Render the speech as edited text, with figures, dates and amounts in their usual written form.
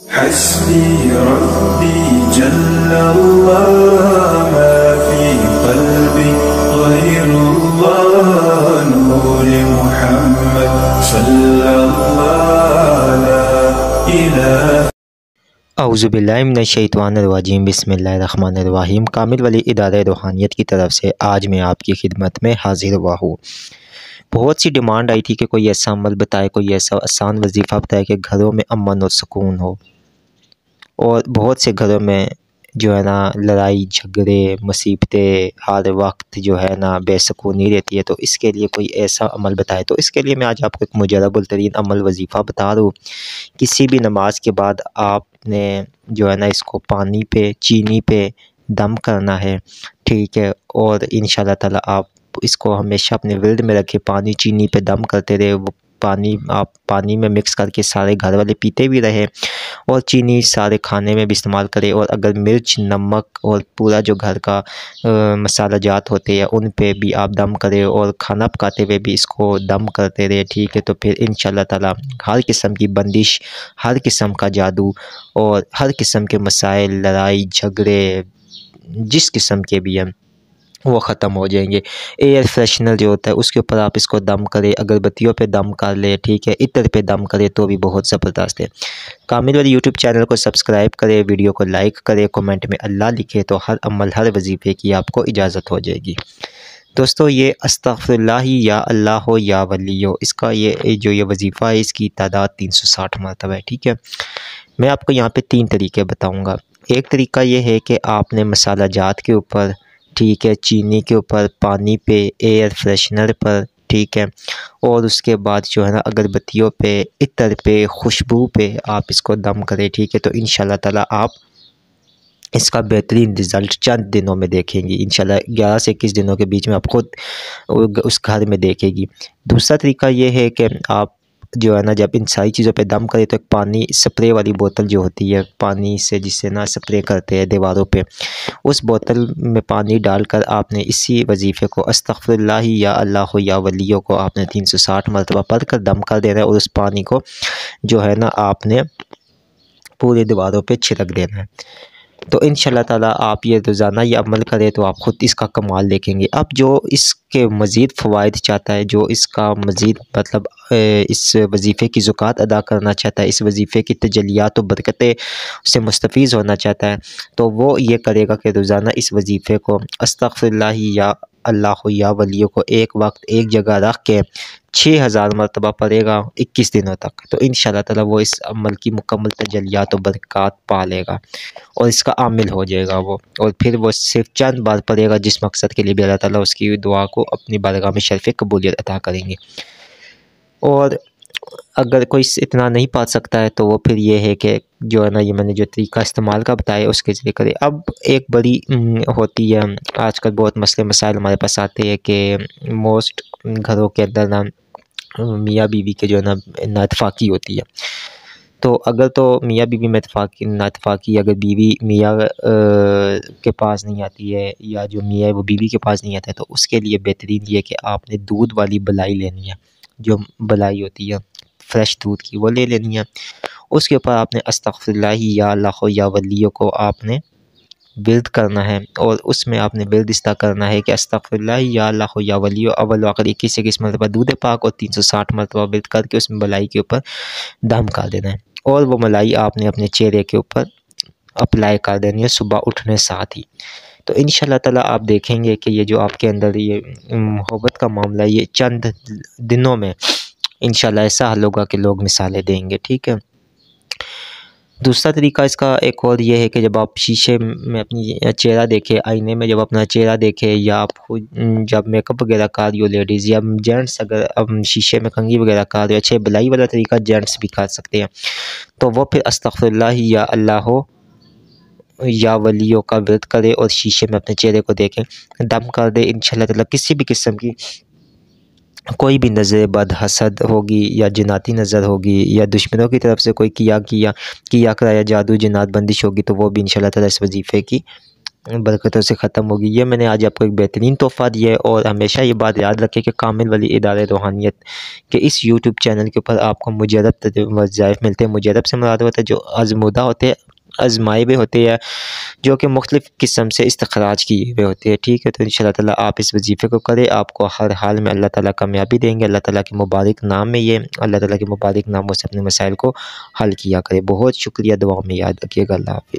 हस्बी रब्बी जल्लल्लाह मा फी क़ल्बी ग़ैरुल्लाह नूर मुहम्मद सल्लल्लाहु ला इलाहा। औज़ुबिल्लाहि मिनश्शैतानिर्रजीम बिस्मिल्लाहिर्रहमानिर्रहीम। कामिल वली इदारे रूहानियत की तरफ से आज मैं आपकी खिदमत में हाज़िर हुआ हूँ। बहुत सी डिमांड आई थी कि कोई ऐसा अमल बताए, कोई ऐसा आसान वजीफ़ा बताए कि घरों में अमन और सुकून हो। और बहुत से घरों में जो है ना लड़ाई झगड़े मुसीबतें हर वक्त जो है ना बेसुकूनी रहती है। तो इसके लिए कोई ऐसा अमल बताए। तो इसके लिए मैं आज आपको एक मुजरबुल तरीन अमल वजीफ़ा बता रहा हूँ। किसी भी नमाज के बाद आपने जो है ना इसको पानी पे चीनी पे दम करना है, ठीक है। और इंशाल्लाह ताला आप इसको हमेशा अपने विर्द में रखें, पानी चीनी पे दम करते रहे। वो पानी आप पानी में मिक्स करके सारे घर वाले पीते भी रहे और चीनी सारे खाने में भी इस्तेमाल करें। और अगर मिर्च नमक और पूरा जो घर का मसाला जात होते हैं उन पे भी आप दम करें और खाना पकाते हुए भी इसको दम करते रहे, ठीक है। तो फिर इंशाल्लाह ताला हर किस्म की बंदिश, हर किस्म का जादू और हर किस्म के मसाइल लड़ाई झगड़े जिस किस्म के भी हैं वो ख़त्म हो जाएंगे। एयर फ्रेशनर जो होता है उसके ऊपर आप इसको दम करें, अगरबत्तियों पे दम कर ले, ठीक है। इत्र पे दम करें तो भी बहुत ज़बरदस्त है। कामिल वाली यूट्यूब चैनल को सब्सक्राइब करें, वीडियो को लाइक करें, कमेंट में अल्लाह लिखे तो हर अमल हर वजीफ़े की आपको इजाज़त हो जाएगी। दोस्तों ये अस्तग़फिरुल्लाह या अल्लाह हो या वली हो, इसका ये वजीफ़ा है इसकी तादाद 360 मरतबा है, ठीक है। मैं आपको यहाँ पे 3 तरीके बताऊँगा। एक तरीका ये है कि आपने मसाला जात के ऊपर, ठीक है, चीनी के ऊपर, पानी पे, एयर फ्रेशनर पर, ठीक है। और उसके बाद जो है ना अगरबत्तियों पे, इत्र पे, खुशबू पे आप इसको दम करें, ठीक है। तो इंशाल्लाह ताला आप इसका बेहतरीन रिज़ल्ट चंद दिनों में देखेंगी। इंशाल्लाह 11 से 21 दिनों के बीच में आप खुद उस घर में देखेगी। दूसरा तरीका ये है कि आप जो है ना जब इन सारी चीज़ों पे दम करें तो एक पानी स्प्रे वाली बोतल जो होती है, पानी से जिससे ना स्प्रे करते हैं दीवारों पे, उस बोतल में पानी डालकर आपने इसी वजीफ़े को अस्तग़फिरुल्लाह या अल्लाह या वलियो को आपने 360 मरतबा पढ़ कर दम कर देना है। और उस पानी को जो है ना आपने पूरी दीवारों पे छिड़क देना है। तो इंशाल्लाह ताला आप ये रोज़ाना ये अमल करें तो आप ख़ुद इसका कमाल देखेंगे। अब जो इसके मज़ीद फ़वाइद चाहता है, जो इसका मज़ीद मतलब इस वजीफ़े की ज़कात अदा करना चाहता है, इस वजीफ़े की तजल्लियात और बरकतें से मुस्तफ़ीज़ होना चाहता है, तो वो ये करेगा कि रोज़ाना इस वजीफ़े को अस्तग़फिरुल्लाह या अल्लाह या वलियों को एक वक्त एक जगह रख के 6000 मरतबा पढ़ेगा 21 दिनों तक। तो इंशाल्लाह ताला वो इस अमल की मुकम्मल तजल्लियात और बरक़ात पा लेगा और इसका आमिल हो जाएगा वो। और फिर वो सिर्फ चंद बार पढ़ेगा जिस मकसद के लिए भी अल्लाह ताला उसकी दुआ को अपनी बारगाह में शर्फ़ कबूलियत अता करेंगे। और अगर कोई इतना नहीं पा सकता है तो वो फिर ये है कि जो है ना ये मैंने जो तरीका इस्तेमाल का बताया उसके ज़रिए करे। अब एक बड़ी होती है आजकल बहुत मसले मसाइल हमारे पास आते हैं कि मोस्ट घरों के अंदर ना मियाँ बीवी के जो है ना नाइतफ़ाक़ी होती है। तो अगर तो मियाँ बीवी में नाइतफ़ाक़ी अगर बीवी मियाँ के पास नहीं आती है या जो मियाँ है वो बीवी के पास नहीं आता है, तो उसके लिए बेहतरीन ये है कि आपने दूध वाली बलाई लेनी है। जो बलाई होती है फ्रेश दूध की वो ले लेनी है। उसके ऊपर आपने अस्तग़फिरुल्लाह या अल्लाह या वलियों को आपने विर्द करना है और उसमें आपने विर्द इस तरह करना है कि अस्तग़फिरुल्लाह या अल्लाह या वलियो अव्वल व आखिर 21 मरतबा दूध पाक और 360 मरतबा विर्द करके उसमें मलाई के ऊपर दम कर देना है। और वो मलाई आपने अपने चेहरे के ऊपर अप्लाई कर देनी है सुबह उठने साथ ही। तो इंशाल्लाह ताला आप देखेंगे कि ये जो आपके अंदर ये मोहब्बत का मामला है ये चंद दिनों में इंशाल्लाह ऐसा हल होगा कि लोग मिसालें देंगे, ठीक है। दूसरा तरीका इसका एक और ये है कि जब आप शीशे में अपनी चेहरा देखें, आईने में जब अपना चेहरा देखें, या आप खुद जब मेकअप वगैरह कर रही हो लेडीज़ या जेंट्स, अगर अब शीशे में कंघी वगैरह कर रहे हो, अच्छा बलाई वाला तरीका जेंट्स भी कर सकते हैं। तो वो फिर अस्तग़फिरुल्लाह या अल्लाह या वलियों का विर्द करें और शीशे में अपने चेहरे को देखें, दम कर दे। इंशाल्लाह ताला किसी भी किस्म की कोई भी नज़र बद हसद होगी या जिनाती नज़र होगी या दुश्मनों की तरफ से कोई किया कराया जादू जिनात बंदिश होगी तो वो भी इंशाल्लाह ताला इस वजीफ़े की बरकतों से ख़त्म होगी। ये मैंने आज आपको एक बेहतरीन तोहफ़ा दिया है। और हमेशा ये बात याद रखें कि कामिल वली इदारे रूहानियत के इस यूट्यूब चैनल के ऊपर आपको मुजर्रब वज़ाइफ मिलते हैं। मुजर्रब से मुराद होता है जो आज़मूदा होते हैं, आज़माए हुए होते हैं, जो कि मुख्तलिफ़ किस्म से इस्तखराज किए हुए होते हैं। ठीक है, तो इंशाअल्लाह ताला आप इस वजीफ़े को करें, आपको हर हाल में अल्लाह ताला कामयाबी देंगे। अल्लाह ताला के मुबारक नाम में ये अल्लाह ताला के मुबारक नामों से अपने मसाइल को हल किया करें। बहुत शुक्रिया, दुआओं में याद रखिएगा। अल्लाह हाफ़िज़।